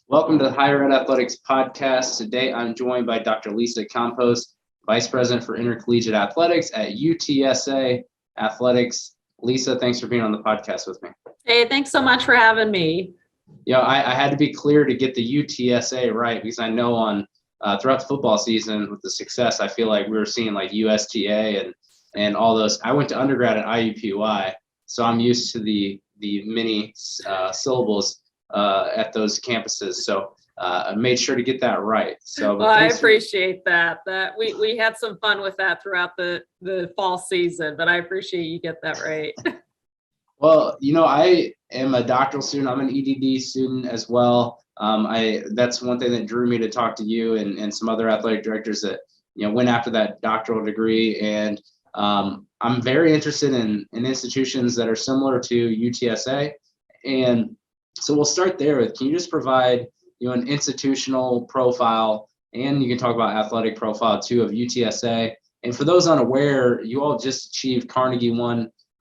Welcome to the Higher Ed Athletics Podcast. Today I'm joined by Dr. Lisa Campos, Vice President for Intercollegiate Athletics at UTSA Athletics. Lisa, thanks for being on the podcast with me. Hey, thanks so much for having me. I had to be clear to get the UTSA right because I know throughout the football season with the success, I feel like we were seeing like USTA and all those. I went to undergrad at IUPUI, so I'm used to the many syllables at those campuses. So I made sure to get that right. So well, I appreciate that. We had some fun with that throughout the fall season, but I appreciate you get that right. Well, I am a doctoral student. I'm an EDD student as well. That's one thing that drew me to talk to you and some other athletic directors that went after that doctoral degree. And I'm very interested in institutions that are similar to UTSA. And so we'll start there. Can you just provide an institutional profile, and you can talk about athletic profile too of UTSA. And for those unaware, you all just achieved Carnegie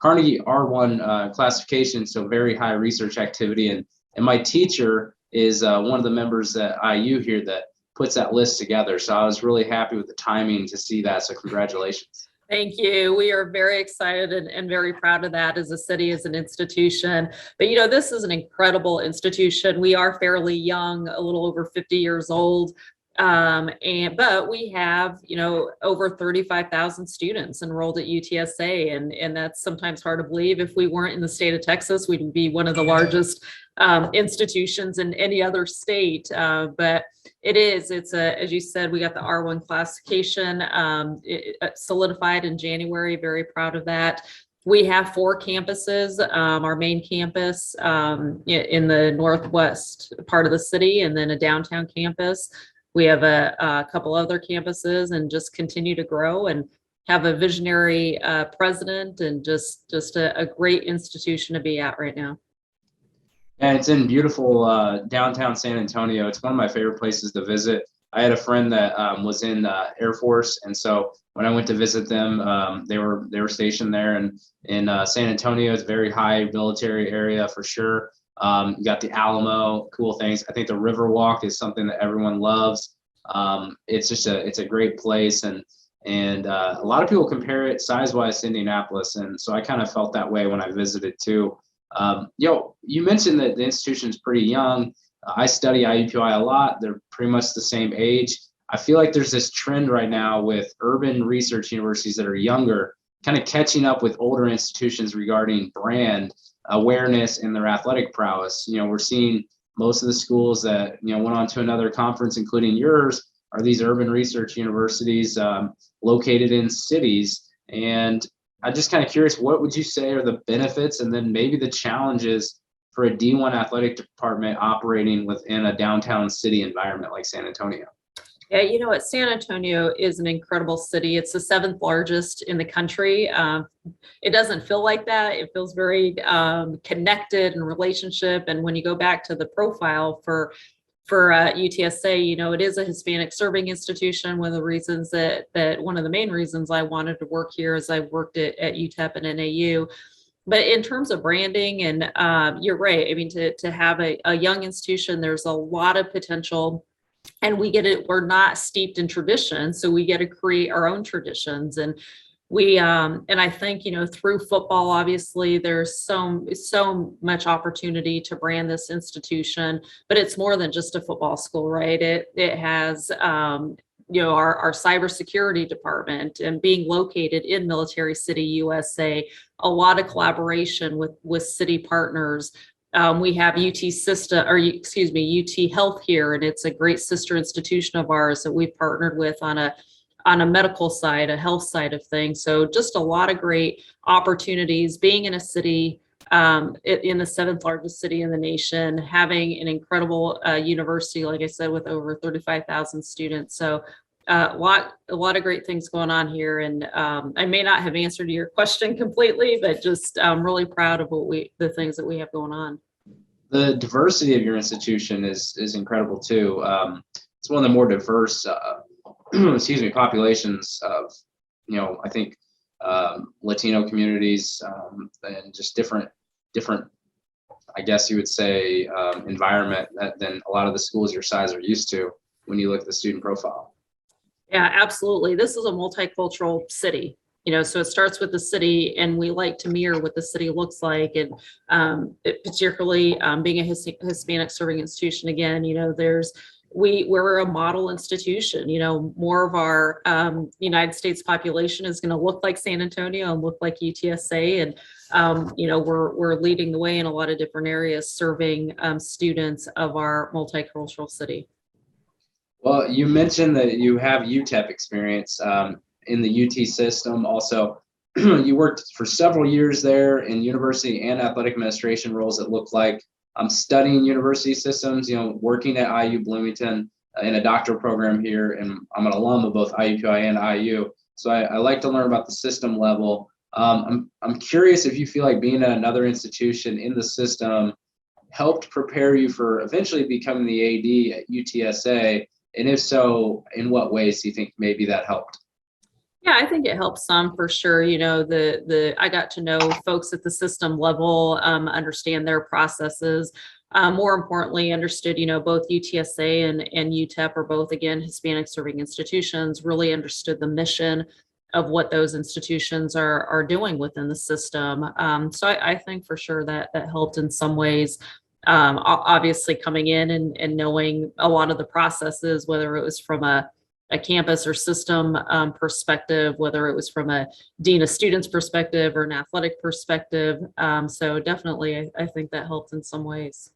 R1 classification, so very high research activity. And my teacher is one of the members at IU here that puts that list together. So I was really happy with the timing to see that. So congratulations. Thank you. We are very excited and very proud of that as a city, as an institution. But, this is an incredible institution. We are fairly young, a little over 50 years old. But we have, over 35,000 students enrolled at UTSA. And that's sometimes hard to believe. If we weren't in the state of Texas, we'd be one of the largest institutions in any other state. But it's as you said, we got the R1 classification solidified in January. Very proud of that. We have 4 campuses, our main campus in the northwest part of the city, and then a downtown campus. We have a couple other campuses and just continue to grow and have a visionary president and just a great institution to be at right now. And it's in beautiful downtown San Antonio. It's one of my favorite places to visit. I had a friend that was in Air Force, and so when I went to visit them, they were stationed there. And in San Antonio, it's a very high military area for sure. You got the Alamo, cool things. I think the Riverwalk is something that everyone loves. It's a great place, and a lot of people compare it size-wise to Indianapolis, and so I kind of felt that way when I visited too. You mentioned that the institution is pretty young. I study IUPUI a lot. They're pretty much the same age. I feel like there's this trend right now with urban research universities that are younger, kind of catching up with older institutions regarding brand awareness and their athletic prowess. We're seeing most of the schools that went on to another conference, including yours, are these urban research universities located in cities. And I'm just kind of curious, what would you say are the benefits and then maybe the challenges for a D1 athletic department operating within a downtown city environment like San Antonio? Yeah, San Antonio is an incredible city. It's the 7th largest in the country. It doesn't feel like that. It feels very connected and relationship. And when you go back to the profile for UTSA, it is a Hispanic serving institution. One of the main reasons I wanted to work here is I worked at UTEP and NAU. But in terms of branding, and you're right. I mean, to have a young institution, there's a lot of potential. And we're not steeped in tradition, so we get to create our own traditions. And and I think, through football, obviously there's so much opportunity to brand this institution, but it's more than just a football school, right? It has, our cybersecurity department, and being located in Military City, USA, a lot of collaboration with city partners. We have UT Health here, and it's a great sister institution of ours that we've partnered with on a medical side, a health side of things. So just a lot of great opportunities being in a city, in the 7th largest city in the nation, having an incredible university, like I said, with over 35,000 students. So a lot of great things going on here. And I may not have answered your question completely, but just I'm really proud of the things that we have going on. The diversity of your institution is incredible too. It's one of the more diverse, populations of, I think Latino communities and just different I guess you would say, environment than a lot of the schools your size are used to when you look at the student profile. Yeah, absolutely. This is a multicultural city, so it starts with the city, and we like to mirror what the city looks like. And particularly being a Hispanic serving institution, again, we're a model institution. More of our United States population is going to look like San Antonio and look like UTSA. And we're leading the way in a lot of different areas, serving students of our multicultural city. Well, you mentioned that you have UTEP experience in the UT system. Also, you worked for several years there in university and athletic administration roles that look like studying university systems, working at IU Bloomington in a doctoral program here. And I'm an alum of both IUPUI and IU. So I like to learn about the system level. I'm curious if you feel like being at another institution in the system helped prepare you for eventually becoming the AD at UTSA. And if so, in what ways do you think maybe that helped? Yeah, I think it helps some for sure. I got to know folks at the system level, understand their processes. More importantly, understood, both UTSA and UTEP are both, again, Hispanic serving institutions, really understood the mission of what those institutions are doing within the system. So I think for sure that helped in some ways. Obviously coming in and knowing a lot of the processes, whether it was from a campus or system perspective, whether it was from a dean of students perspective or an athletic perspective. So definitely, I think that helped in some ways.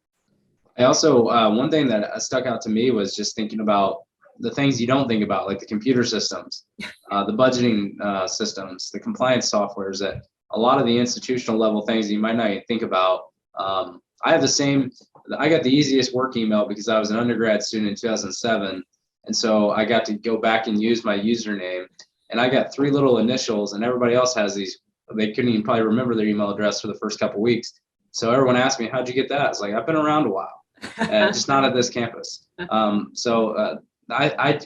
I also, one thing that stuck out to me was just thinking about the things you don't think about, like the computer systems, the budgeting systems, the compliance softwares, that a lot of the institutional level things you might not even think about. I got the easiest work email because I was an undergrad student in 2007. And so I got to go back and use my username, and I got 3 little initials, and everybody else has these. They couldn't even probably remember their email address for the first couple of weeks. So everyone asked me, how'd you get that? It's like, I've been around a while, just not at this campus. I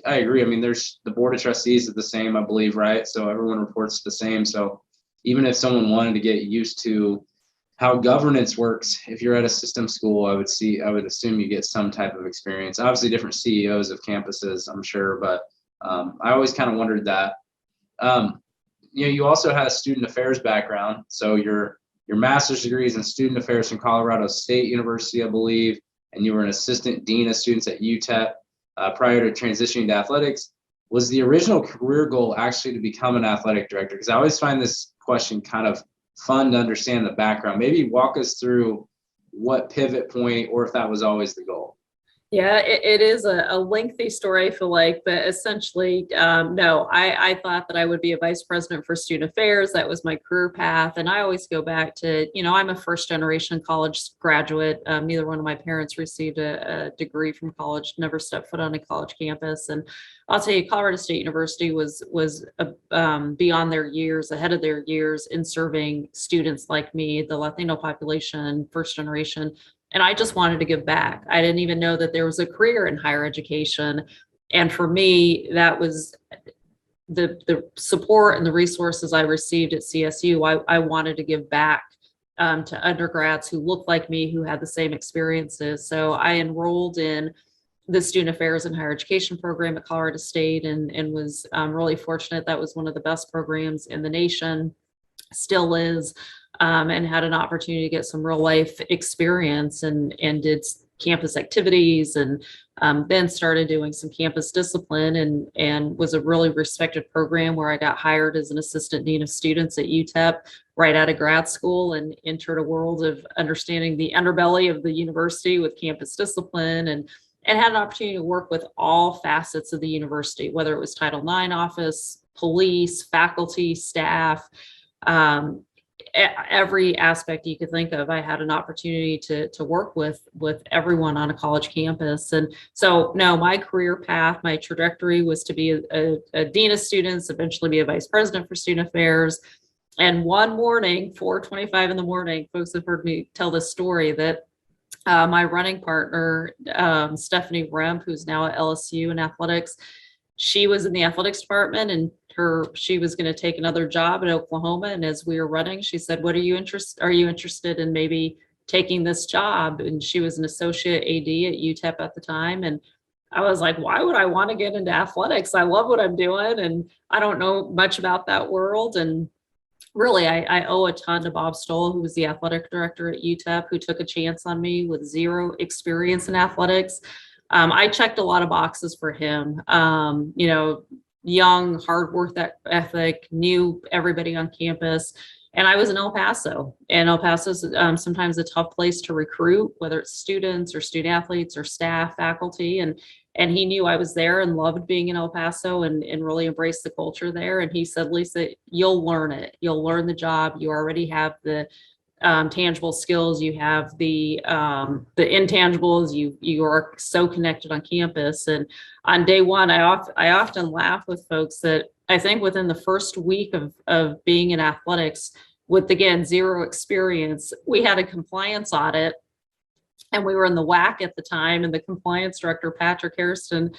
agree. I mean, there's the board of trustees is the same, I believe, right? So everyone reports the same. So even if someone wanted to get used to how governance works, if you're at a system school, I would assume you get some type of experience. Obviously, different CEOs of campuses, I'm sure, but I always kind of wondered that. You also had a student affairs background, so your master's degree is in student affairs from Colorado State University, I believe, and you were an assistant dean of students at UTEP prior to transitioning to athletics. Was the original career goal actually to become an athletic director? Because I always find this question kind of fun to understand the background. Maybe walk us through what pivot point, or if that was always the goal. Yeah, it is a lengthy story, I feel like, but essentially, no, I thought that I would be a vice president for student affairs. That was my career path. And I always go back to, I'm a first generation college graduate. Neither one of my parents received a degree from college, never stepped foot on a college campus. And I'll tell you, Colorado State University was beyond their years, ahead of their years in serving students like me, the Latino population, first generation. And I just wanted to give back. I didn't even know that there was a career in higher education. And for me, that was the support and the resources I received at CSU. I wanted to give back to undergrads who looked like me, who had the same experiences. So I enrolled in the Student Affairs and Higher Education program at Colorado State and was really fortunate. That was one of the best programs in the nation, still is. And had an opportunity to get some real life experience and did campus activities and then started doing some campus discipline and was a really respected program where I got hired as an assistant dean of students at UTEP right out of grad school and entered a world of understanding the underbelly of the university with campus discipline and had an opportunity to work with all facets of the university, whether it was Title IX office, police, faculty, staff, every aspect you could think of. I had an opportunity to work with everyone on a college campus. And so, no, my career path, my trajectory was to be a dean of students, eventually be a vice president for student affairs. And one morning, 4:25 in the morning, folks have heard me tell this story that my running partner, Stephanie Remp, who's now at LSU in athletics, she was in the athletics department and she was going to take another job in Oklahoma. And as we were running, she said, "What are you interested in maybe taking this job. And she was an associate AD at UTEP at the time. And I was like, why would I want to get into athletics? I love what I'm doing, and I don't know much about that world. And really, I owe a ton to Bob Stoll, who was the athletic director at UTEP, who took a chance on me with zero experience in athletics. I checked a lot of boxes for him. Young, hard work ethic, knew everybody on campus. And I was in El Paso, and El Paso is sometimes a tough place to recruit, whether it's students or student athletes or staff, faculty. And he knew I was there and loved being in El Paso and really embraced the culture there. And he said, Lisa, you'll learn it. You'll learn the job. You already have the tangible skills. You have the intangibles. You are so connected on campus. And on day one, I often laugh with folks that I think within the first week of being in athletics, with again zero experience, we had a compliance audit, and we were in the WAC at the time, and the compliance director, Patrick Hairston,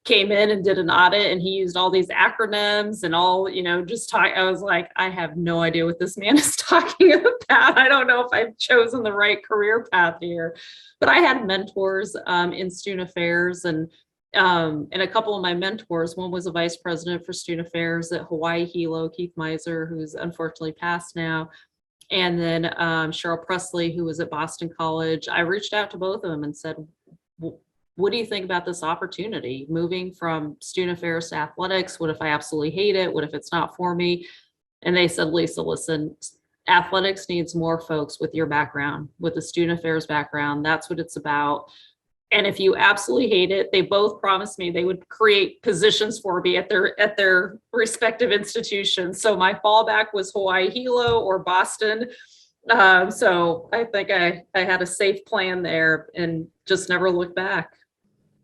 came in and did an audit, and he used all these acronyms and all, just talk. I was like, I have no idea what this man is talking about. I don't know if I've chosen the right career path here. But I had mentors in student affairs, and a couple of my mentors, one was a vice president for student affairs at Hawaii Hilo, Keith Miser, who's unfortunately passed now. And then Cheryl Presley, who was at Boston College. I reached out to both of them and said, what do you think about this opportunity? Moving from student affairs to athletics? What if I absolutely hate it? What if it's not for me? And they said, Lisa, listen, athletics needs more folks with your background, with the student affairs background. That's what it's about. And if you absolutely hate it, they both promised me they would create positions for me at their respective institutions. So my fallback was Hawaii Hilo or Boston. So I think I had a safe plan there and just never looked back.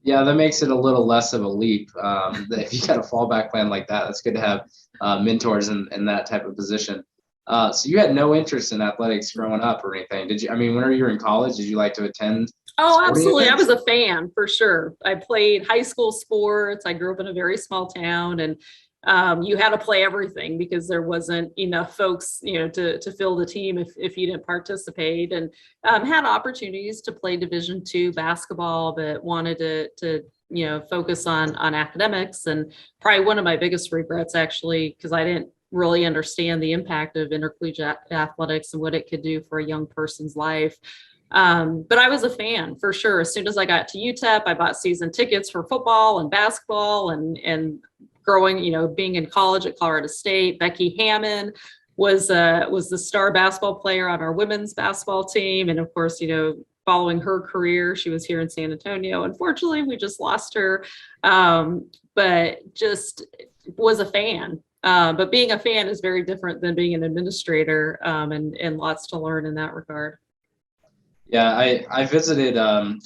Yeah, that makes it a little less of a leap. If you got a fallback plan like that, that's good to have mentors in that type of position. So you had no interest in athletics growing up or anything, did you? I mean, whenever you were in college, did you like to attend? Oh, absolutely. Events? I was a fan for sure. I played high school sports. I grew up in a very small town, and you had to play everything because there wasn't enough folks, to fill the team if you didn't participate, and had opportunities to play Division II basketball, but wanted to focus on academics. And probably one of my biggest regrets, actually, because I didn't really understand the impact of intercollegiate athletics and what it could do for a young person's life. But I was a fan for sure. As soon as I got to UTEP, I bought season tickets for football and basketball, and growing, being in college at Colorado State. Becky Hammond was the star basketball player on our women's basketball team. And of course, following her career, she was here in San Antonio. Unfortunately, we just lost her, but just was a fan. But being a fan is very different than being an administrator, and lots to learn in that regard. Yeah, I visited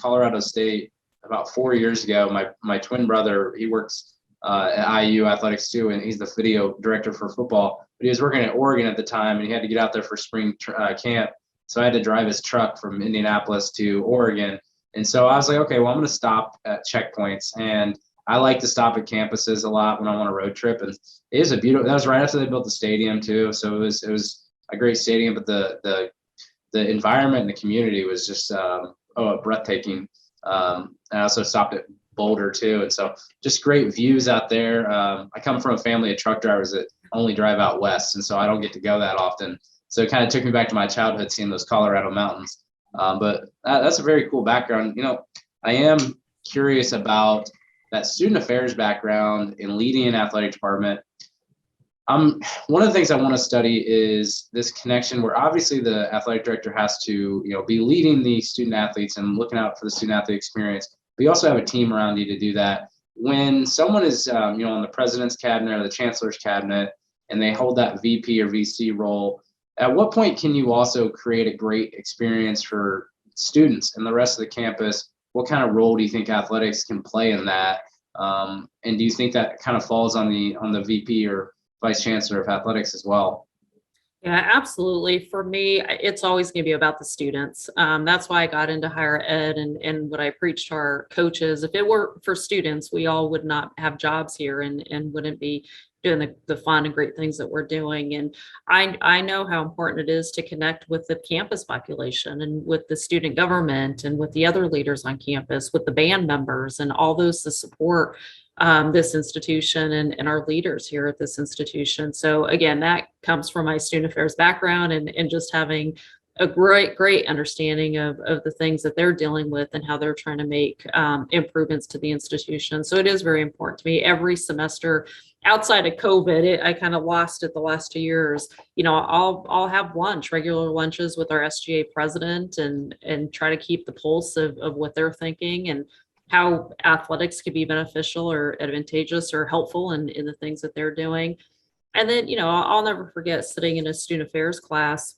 Colorado State about 4 years ago. My twin brother, he works at IU athletics too, and he's the video director for football. But he was working at Oregon at the time, and he had to get out there for spring camp. So I had to drive his truck from Indianapolis to Oregon. And so I was like, okay, well, I'm going to stop at checkpoints, and I like to stop at campuses a lot when I'm on a road trip. And it is a beautiful. That was right after they built the stadium too, so it was a great stadium. But the environment and the community was just breathtaking. And I also stopped at Boulder too, and so just great views out there. I come from a family of truck drivers that only drive out west, and so I don't get to go that often. So it kind of took me back to my childhood, seeing those Colorado mountains. But that's a very cool background. I am curious about that student affairs background in leading an athletic department. One of the things I want to study is this connection where obviously the athletic director has to, be leading the student athletes and looking out for the student athlete experience. But you also have a team around you to do that. When someone is, on the president's cabinet or the chancellor's cabinet, and they hold that VP or VC role, at what point can you also create a great experience for students and the rest of the campus? What kind of role do you think athletics can play in that? And do you think that kind of falls on the VP or vice chancellor of athletics as well? Yeah, absolutely. For me, it's always going to be about the students. That's why I got into higher ed and what I preach to our coaches. If it were for students, we all would not have jobs here and wouldn't be doing the fun and great things that we're doing. And I know how important it is to connect with the campus population and with the student government and with the other leaders on campus, with the band members and all those to support this institution and our leaders here at this institution. So again, that comes from my student affairs background and just having a great understanding of the things that they're dealing with and how they're trying to make improvements to the institution. So it is very important to me. Every semester, outside of COVID, I kind of lost it the last 2 years. I'll have regular lunches with our SGA president and try to keep the pulse of what they're thinking and how athletics could be beneficial or advantageous or helpful in the things that they're doing. And then, I'll never forget sitting in a student affairs class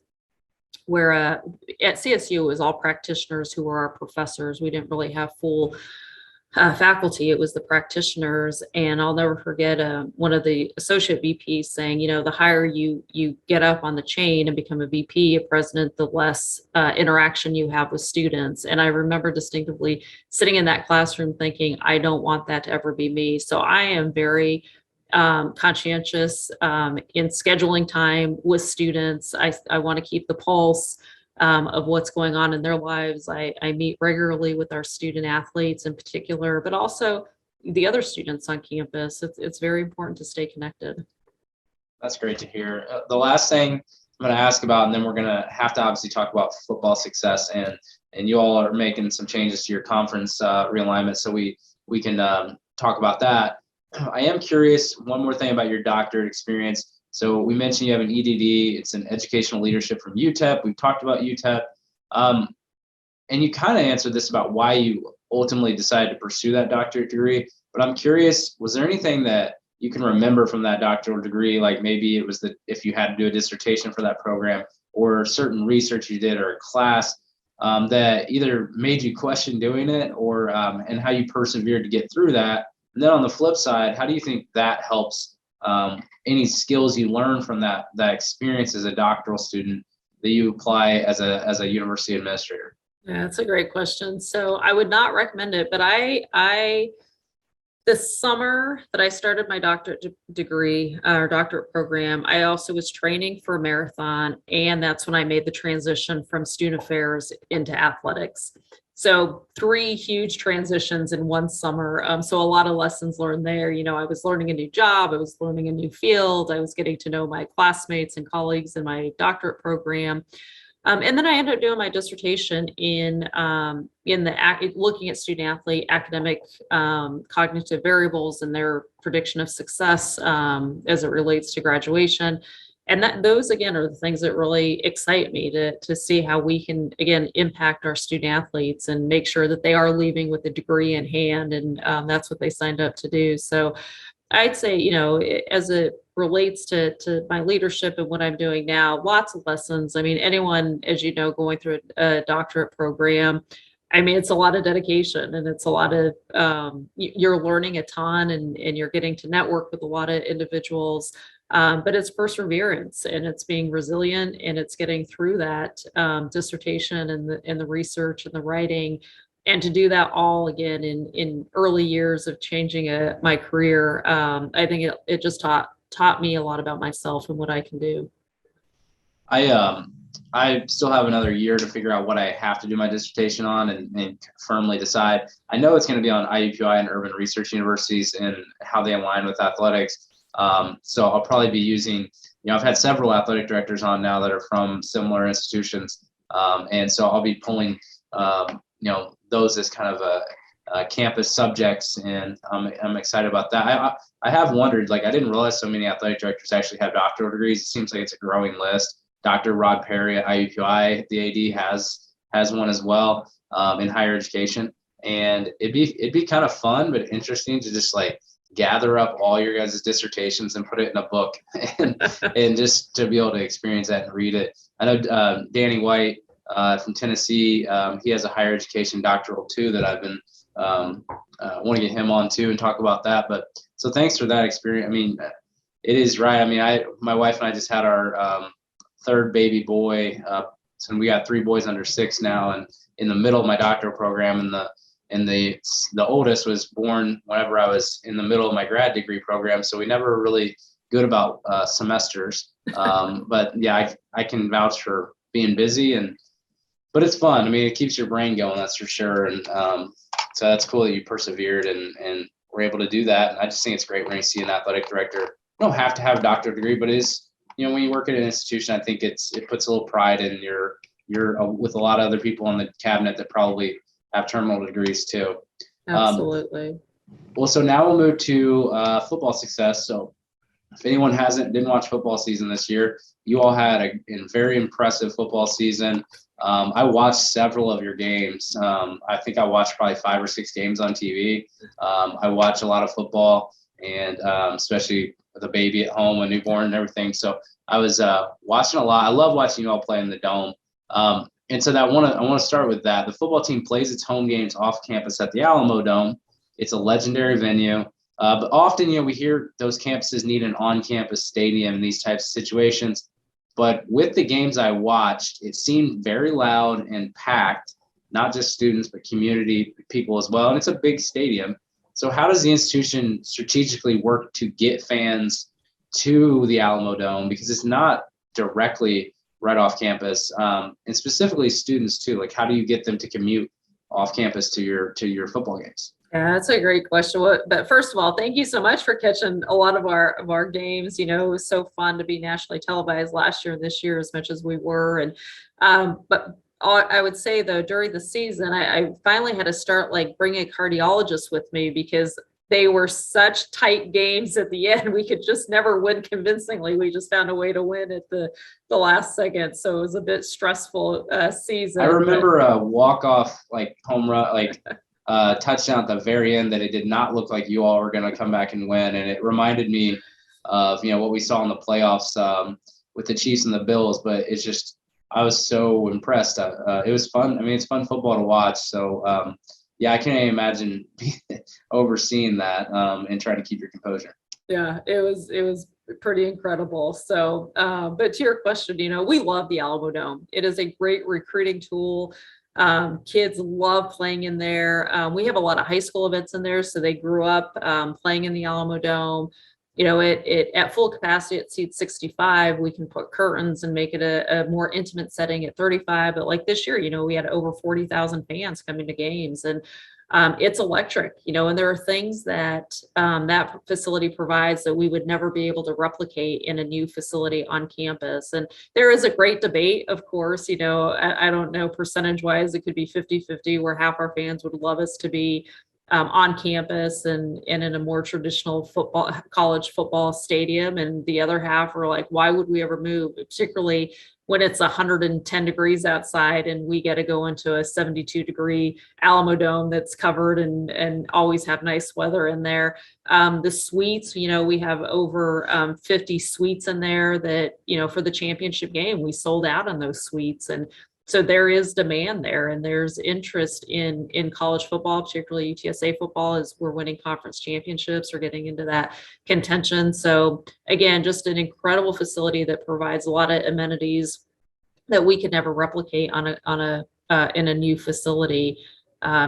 where at CSU it was all practitioners who were our professors. We didn't really have full faculty. It was the practitioners. And I'll never forget one of the associate VPs saying, the higher you get up on the chain and become a VP, a president, the less interaction you have with students. And I remember distinctively sitting in that classroom thinking, I don't want that to ever be me. So I am very conscientious in scheduling time with students. I want to keep the pulse of what's going on in their lives. I meet regularly with our student athletes in particular, but also the other students on campus. It's very important to stay connected. That's great to hear. The last thing I'm going to ask about, and then we're going to have to obviously talk about football success, and you all are making some changes to your conference realignment, so we can talk about that. I am curious, one more thing about your doctorate experience. So we mentioned you have an EDD. It's an educational leadership from UTEP. We've talked about UTEP. And you kind of answered this about why you ultimately decided to pursue that doctorate degree. But I'm curious, was there anything that you can remember from that doctoral degree? Like maybe it was if you had to do a dissertation for that program or certain research you did or a class that either made you question doing it or and how you persevered to get through that. And then on the flip side, how do you think that helps any skills you learn from that experience as a doctoral student that you apply as a university administrator? Yeah, that's a great question. So I would not recommend it, but I this summer that I started my doctorate degree or doctorate program, I also was training for a marathon, and that's when I made the transition from student affairs into athletics. So 3 huge transitions in one summer. So a lot of lessons learned there. I was learning a new job, I was learning a new field, I was getting to know my classmates and colleagues in my doctorate program. And then I ended up doing my dissertation in looking at student athlete academic cognitive variables and their prediction of success as it relates to graduation. And those again are the things that really excite me to see how we can again impact our student athletes and make sure that they are leaving with a degree in hand, and that's what they signed up to do. So I'd say, as it relates to my leadership and what I'm doing now, lots of lessons. I mean, anyone, as you know, going through a doctorate program, I mean, it's a lot of dedication and it's a lot of, you're learning a ton and you're getting to network with a lot of individuals. But it's perseverance and it's being resilient and it's getting through that dissertation and the research and the writing. And to do that all again in early years of changing my career, I think it just taught me a lot about myself and what I can do. I still have another year to figure out what I have to do my dissertation on and firmly decide. I know it's going to be on IUPUI and urban research universities and how they align with athletics. So I'll probably be using, I've had several athletic directors on now that are from similar institutions. And so I'll be pulling, those as kind of a campus subjects, and I'm excited about that. I have wondered, I didn't realize so many athletic directors actually have doctoral degrees. It seems like it's a growing list. Dr. Rod Perry at IUPUI, the AD, has one as well in higher education, and it'd be kind of fun but interesting to just gather up all your guys' dissertations and put it in a book and just to be able to experience that and read it. I know Danny White from Tennessee, he has a higher education doctoral too that I've been want to get him on too and talk about that. But so thanks for that experience. I mean, it is right. I mean, my wife and I just had our third baby boy. So we got 3 boys under 6 now, and in the middle of my doctoral program, and the oldest was born whenever I was in the middle of my grad degree program. So we never were really good about semesters. But yeah, I can vouch for being busy, but it's fun. I mean, it keeps your brain going, that's for sure. And so that's cool that you persevered and were able to do that. And I just think it's great when you see an athletic director. You don't have to have a doctorate degree, but it is, when you work at an institution, I think it puts a little pride in you're with a lot of other people in the cabinet that probably have terminal degrees too. Absolutely. Well, so now we'll move to football success. So if anyone didn't watch football season this year, you all had a very impressive football season. I watched several of your games. I think I watched probably 5 or 6 games on TV. I watch a lot of football, and especially with a baby at home, a newborn and everything. So I was watching a lot. I love watching you all play in the Dome. And so I want to start with that. The football team plays its home games off campus at the Alamo Dome. It's a legendary venue. But often, we hear those campuses need an on-campus stadium in these types of situations. But with the games I watched, it seemed very loud and packed, not just students, but community people as well. And it's a big stadium. So how does the institution strategically work to get fans to the Alamo Dome? Because it's not directly right off campus, and specifically students too. Like, how do you get them to commute off campus to your football games? Yeah, that's a great question. But first of all, thank you so much for catching a lot of our games. It was so fun to be nationally televised last year and this year as much as we were. And but I would say though, during the season, I finally had to start bringing a cardiologist with me because they were such tight games at the end. We could just never win convincingly. We just found a way to win at the last second. So it was a bit stressful season. I remember a walk-off home run, touchdown at the very end that it did not look like you all were going to come back and win. And it reminded me of, what we saw in the playoffs with the Chiefs and the Bills. But it's just, I was so impressed. It was fun. I mean, it's fun football to watch. So, yeah, I can't even imagine overseeing that and trying to keep your composure. Yeah, it was pretty incredible. So, but to your question, we love the Alamo Dome. It is a great recruiting tool. Kids love playing in there. We have a lot of high school events in there, so they grew up playing in the Alamo Dome. It at full capacity, it seats 65. We can put curtains and make it a more intimate setting at 35. But this year, we had over 40,000 fans coming to games, and it's electric, and there are things that that facility provides that we would never be able to replicate in a new facility on campus. And there is a great debate, of course, I don't know percentage wise, it could be 50-50 where half our fans would love us to be on campus and in a more traditional college football stadium. And the other half are like, why would we ever move, particularly when it's 110 degrees outside and we get to go into a 72-degree Alamo Dome that's covered and always have nice weather in there. The suites, we have over 50 suites in there that, for the championship game, we sold out on those suites. And so there is demand there, and there's interest in college football, particularly UTSA football, as we're winning conference championships or getting into that contention. So again, just an incredible facility that provides a lot of amenities that we could never replicate in a new facility.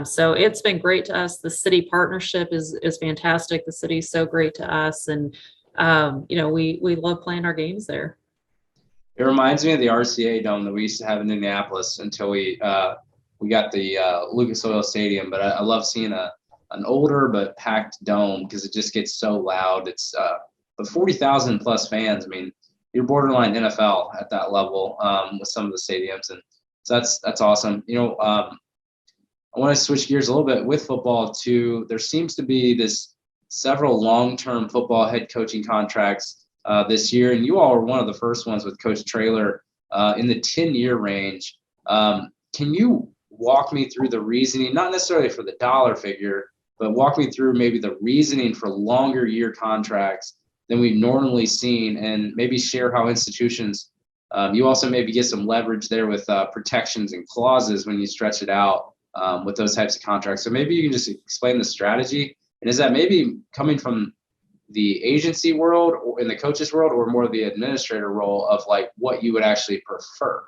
So it's been great to us. The city partnership is fantastic. The city is so great to us, and we love playing our games there. It reminds me of the RCA Dome that we used to have in Indianapolis until we got the Lucas Oil Stadium. But I love seeing an older but packed dome because it just gets so loud. It's but 40,000 plus fans. I mean, you're borderline NFL at that level with some of the stadiums, and so that's awesome. I want to switch gears a little bit with football too. There seems to be several long-term football head coaching contracts this year, and you all were one of the first ones with Coach Traylor in the 10-year range. Can you walk me through the reasoning, not necessarily for the dollar figure, but walk me through maybe the reasoning for longer year contracts than we've normally seen, and maybe share how institutions, you also maybe get some leverage there with protections and clauses when you stretch it out with those types of contracts. So maybe you can just explain the strategy, and is that maybe coming from the agency world or in the coaches world, or more the administrator role of like what you would actually prefer?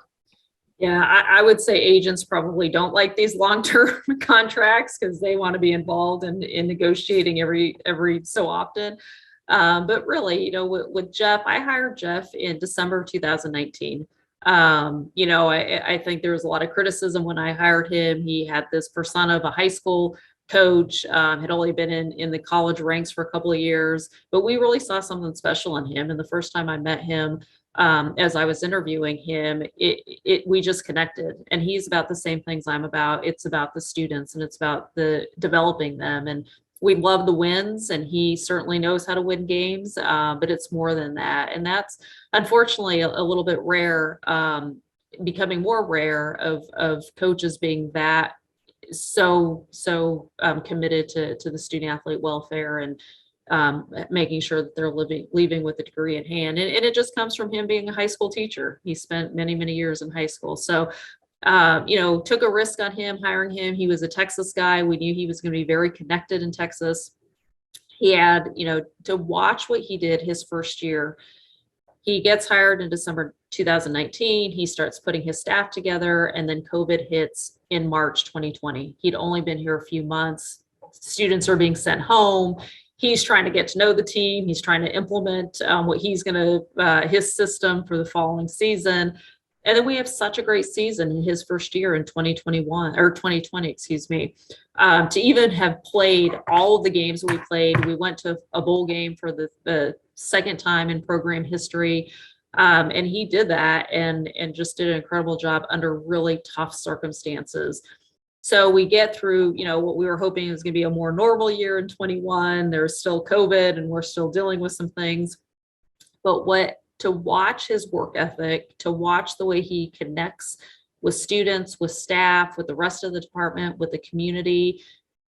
Yeah, I would say agents probably don't like these long-term contracts because they want to be involved in negotiating every so often. But really, with Jeff, I hired Jeff in December of 2019. I think there was a lot of criticism when I hired him. He had this persona of a high school coach, had only been in the college ranks for a couple of years, but we really saw something special in him. And the first time I met him, as I was interviewing him, we just connected, and he's about the same things I'm about. It's about the students and it's about the developing them. And we love the wins, and he certainly knows how to win games. But it's more than that. And that's unfortunately a little bit rare, becoming more rare of coaches being that so committed to the student athlete welfare and making sure that they're leaving with a degree in hand. And it just comes from him being a high school teacher. He spent many, many years in high school. So, took a risk on him, hiring him. He was a Texas guy. We knew he was going to be very connected in Texas. He had, to watch what he did his first year. He gets hired in December 2019. He starts putting his staff together, and then COVID hits in March 2020. He'd only been here a few months. Students are being sent home. He's trying to get to know the team. He's trying to implement what he's going to, his system for the following season. And then we have such a great season in his first year in 2021 or 2020, excuse me, to even have played all of the games we played. We went to a bowl game for the second time in program history. And he did that and just did an incredible job under really tough circumstances. So we get through, what we were hoping was going to be a more normal year in 21. There's still COVID and we're still dealing with some things. But to watch his work ethic, to watch the way he connects with students, with staff, with the rest of the department, with the community,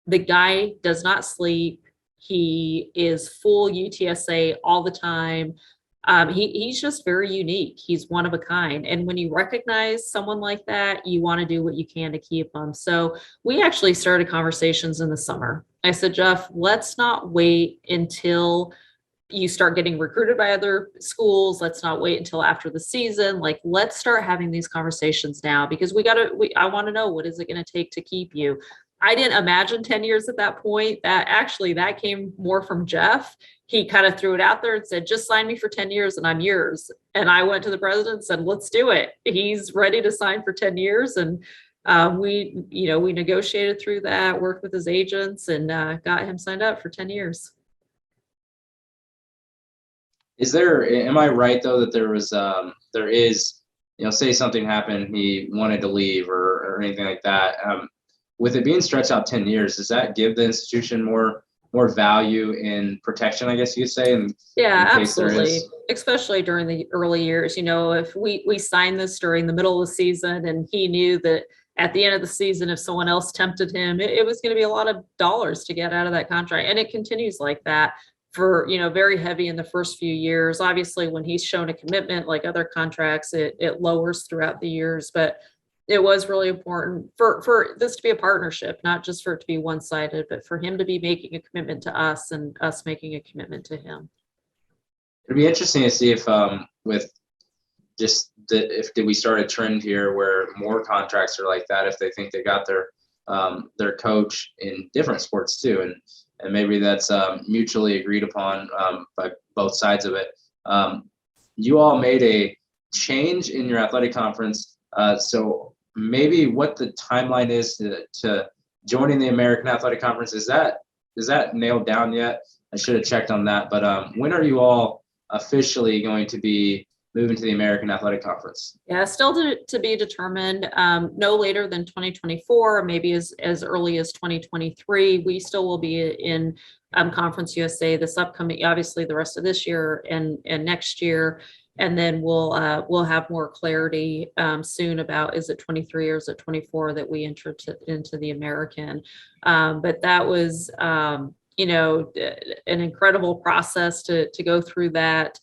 the guy does not sleep. He is full UTSA all the time. He's just very unique. He's one of a kind. And when you recognize someone like that, you want to do what you can to keep them. So we actually started conversations in the summer. I said, Jeff, let's not wait until you start getting recruited by other schools. Let's not wait until after the season. Like, let's start having these conversations now, because I want to know, what is it going to take to keep you? I didn't imagine 10 years at that point. That came more from Jeff. He kind of threw it out there and said, just sign me for 10 years and I'm yours. And I went to the president and said, let's do it. He's ready to sign for 10 years. And we negotiated through that, worked with his agents, and got him signed up for 10 years. Am I right though, that there is, say something happened, he wanted to leave or anything like that. With it being stretched out 10 years, does that give the institution more value in protection, I guess you could say? Yeah, absolutely. Especially during the early years. If we signed this during the middle of the season and he knew that at the end of the season, if someone else tempted him, it was going to be a lot of dollars to get out of that contract. And it continues like that for, very heavy in the first few years. Obviously, when he's shown a commitment like other contracts, it lowers throughout the years. But it was really important for this to be a partnership, not just for it to be one-sided, but for him to be making a commitment to us and us making a commitment to him. It'd be interesting to see if did we start a trend here where more contracts are like that, if they think they got their coach in different sports too, and maybe that's mutually agreed upon by both sides of it. You all made a change in your athletic conference, so maybe what the timeline is to joining the American Athletic Conference. Is that nailed down yet? I should have checked on that, but when are you all officially going to be moving to the American Athletic Conference? Yeah, still to be determined. No later than 2024, maybe as early as 2023. We still will be in Conference USA this upcoming, obviously the rest of this year and next year. And then we'll have more clarity soon about, is it 23 or is it 24 that we enter into the American. But that was, an incredible process to go through that.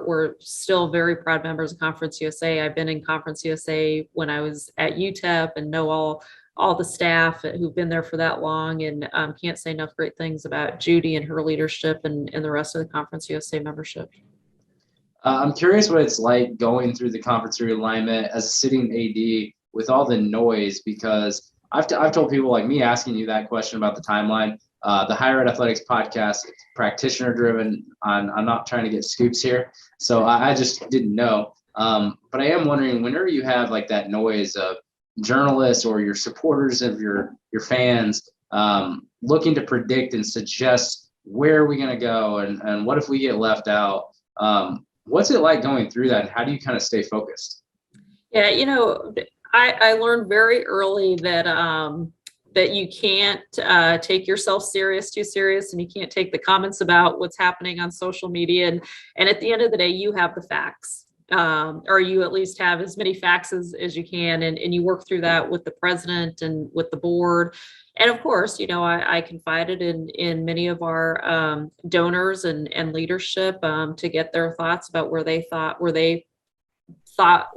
We're still very proud members of Conference USA. I've been in Conference USA when I was at UTEP and know all the staff who've been there for that long, and can't say enough great things about Judy and her leadership and the rest of the Conference USA membership. I'm curious what it's like going through the conference realignment as a sitting AD with all the noise, because I've told people like me asking you that question about the timeline. The Higher Ed Athletics podcast, practitioner driven. I'm not trying to get scoops here, so I just didn't know. But I am wondering, whenever you have like that noise of journalists or your supporters of your fans looking to predict and suggest where are we going to go and what if we get left out, what's it like going through that, and how do you kind of stay focused? Yeah, I learned very early that that you can't take yourself too serious, and you can't take the comments about what's happening on social media. And at the end of the day, you have the facts, or you at least have as many facts as you can, and you work through that with the president and with the board. And of course, I confided in many of our donors and leadership to get their thoughts about where they thought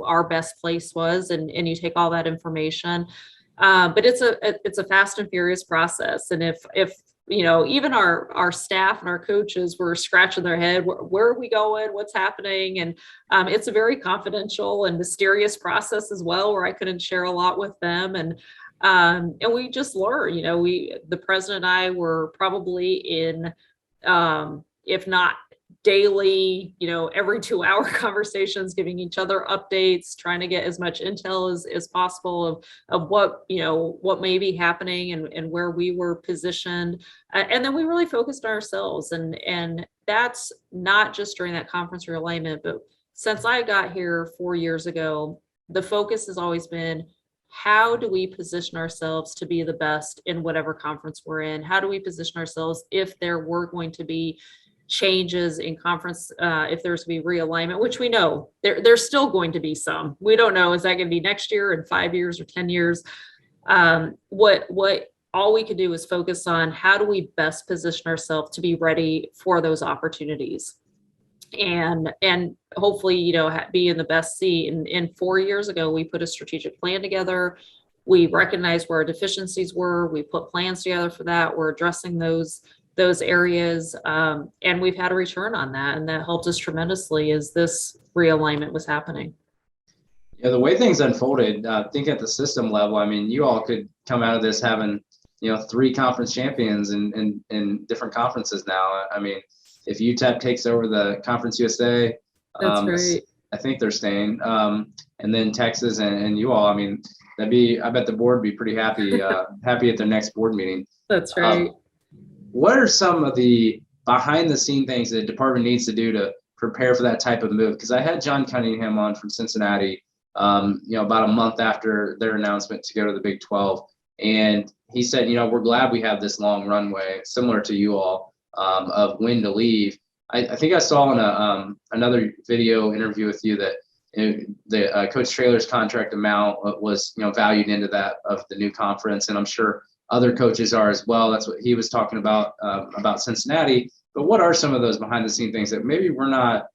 our best place was, and you take all that information. But it's a fast and furious process. And if even our staff and our coaches were scratching their head, where are we going? What's happening? And it's a very confidential and mysterious process as well, where I couldn't share a lot with them. And we just learn, the president and I were probably in, if not daily, every 2-hour conversations, giving each other updates, trying to get as much intel as possible of what, what may be happening and where we were positioned. And then we really focused on ourselves. And that's not just during that conference realignment, but since I got here 4 years ago, the focus has always been, how do we position ourselves to be the best in whatever conference we're in? How do we position ourselves if there were going to be changes in conference, if there's to be realignment, which we know there's still going to be some. We don't know, is that going to be next year, in 5 years, or 10 years? What all we could do is focus on, how do we best position ourselves to be ready for those opportunities, and hopefully be in the best seat. And 4 years ago, we put a strategic plan together. We recognized where our deficiencies were. We put plans together for that. We're addressing those areas, and we've had a return on that, and that helped us tremendously as this realignment was happening. Yeah, the way things unfolded, I think at the system level, I mean, you all could come out of this having 3 conference champions in different conferences now. I mean, if UTEP takes over the Conference USA, that's right. I think they're staying, and then Texas and you all. I mean, I bet the board would be pretty happy at their next board meeting. That's right. What are some of the behind the scene things that the department needs to do to prepare for that type of move? Because I had John Cunningham on from Cincinnati, about a month after their announcement to go to the Big 12. And he said, we're glad we have this long runway, similar to you all, of when to leave. I think I saw in another video interview with you that the Coach Traylor's contract amount was, valued into that of the new conference. And I'm sure other coaches are as well. That's what he was talking about Cincinnati. But what are some of those behind the scene things that maybe we're not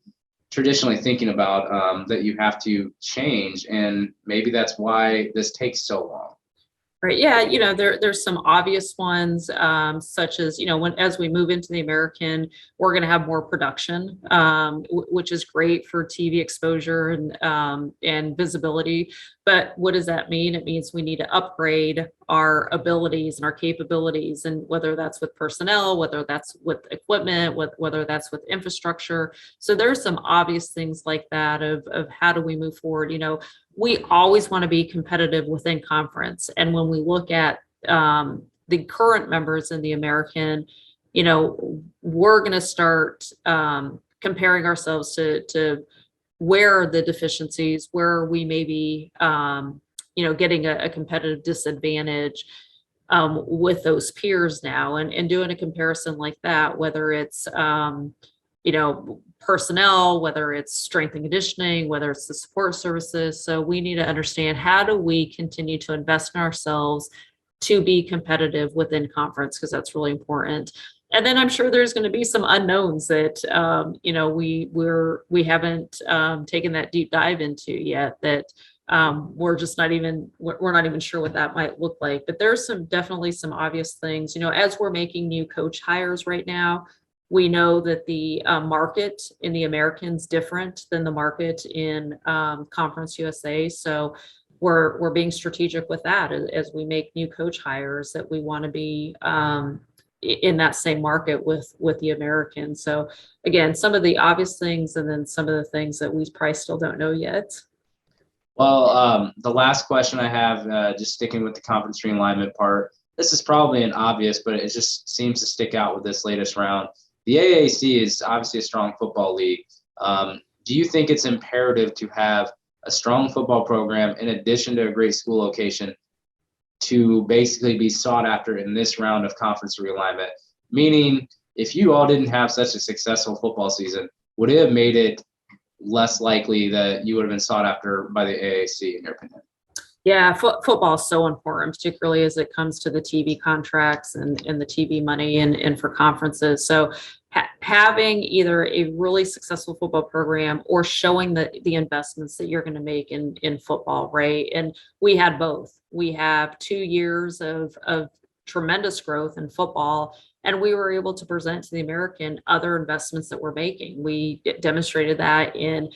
traditionally thinking about that you have to change? And maybe that's why this takes so long. Right. Yeah. There's some obvious ones, such as, as we move into the American, we're going to have more production, which is great for TV exposure and visibility. But what does that mean? It means we need to upgrade our abilities and our capabilities, and whether that's with personnel, whether that's with equipment, whether that's with infrastructure. So there's some obvious things like that of how do we move forward. We always want to be competitive within conference. And when we look at the current members in the American, we're going to start comparing ourselves to where are the deficiencies, where we may be, getting a competitive disadvantage with those peers now, and doing a comparison like that, whether it's, personnel, whether it's strength and conditioning, whether it's the support services. So we need to understand, how do we continue to invest in ourselves to be competitive within conference, because that's really important. And then I'm sure there's going to be some unknowns that we haven't taken that deep dive into yet, that we're not even sure what that might look like. But there's definitely some obvious things, as we're making new coach hires right now. We know that the market in the American's different than the market in Conference USA. So we're being strategic with that as we make new coach hires, that we want to be in that same market with the American. So again, some of the obvious things, and then some of the things that we probably still don't know yet. Well, the last question I have, just sticking with the conference realignment part, this is probably an obvious, but it just seems to stick out with this latest round. The AAC is obviously a strong football league. Do you think it's imperative to have a strong football program in addition to a great school location to basically be sought after in this round of conference realignment? Meaning, if you all didn't have such a successful football season, would it have made it less likely that you would have been sought after by the AAC, in your opinion? Yeah, football is so important, particularly as it comes to the TV contracts and the TV money and for conferences. So having either a really successful football program or showing the investments that you're going to make in football, right? And we had both. We have 2 years of tremendous growth in football, and we were able to present to the American other investments that we're making. We demonstrated that in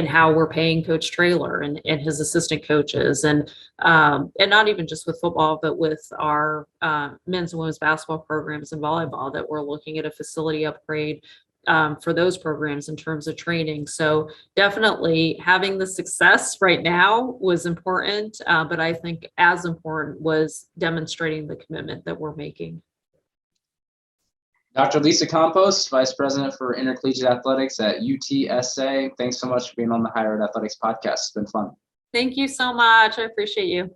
how we're paying Coach Traylor and his assistant coaches, and not even just with football, but with our men's and women's basketball programs and volleyball, that we're looking at a facility upgrade for those programs in terms of training. So definitely having the success right now was important, but I think as important was demonstrating the commitment that we're making. Dr. Lisa Campos, Vice President for Intercollegiate Athletics at UTSA. Thanks so much for being on the Higher Ed Athletics podcast. It's been fun. Thank you so much. I appreciate you.